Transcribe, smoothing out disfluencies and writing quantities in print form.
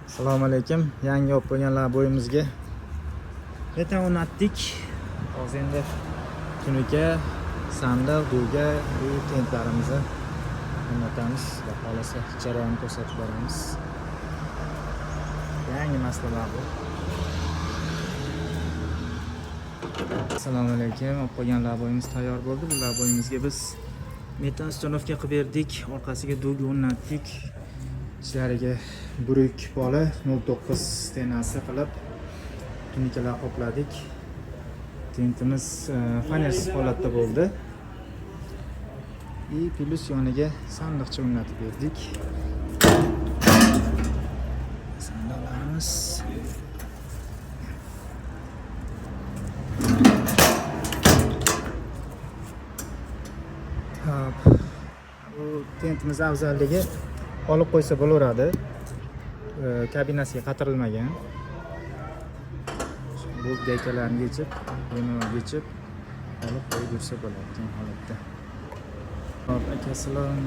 Assalomu alaykum. Yangi olib qo'yganlar bo'yimizga beton o'rnatdik. Hozir endi tunuka, sandiq, duga bu tentlarimizni o'rnatamiz. Xudo xolasa jarayonni ko'rsatib beramiz. Yangi masalalar bu. Assalomu alaykum. Olib qo'yganlar bo'yimiz tayyor bo'ldi. Bular bo'yimizga biz metan stonovka qilib berdik. Orqasiga dug o'rnatdik. İçlariga buruk bola 0.9 stenasi qilib tunikalar qopladik. Tentimiz fanersiz holatda bo'ldi. Plus yoniga sandiqcha o'rnatib berdik. Sandiqlarimiz bu tentimiz afzalligi olib qo'ysa bo'laveradi. Kabinasiga qatirilmagan. Bu gaykalarni yechib, buni yechib olib qo'yib yursa bo'ladi holatda. Hop, aka salom.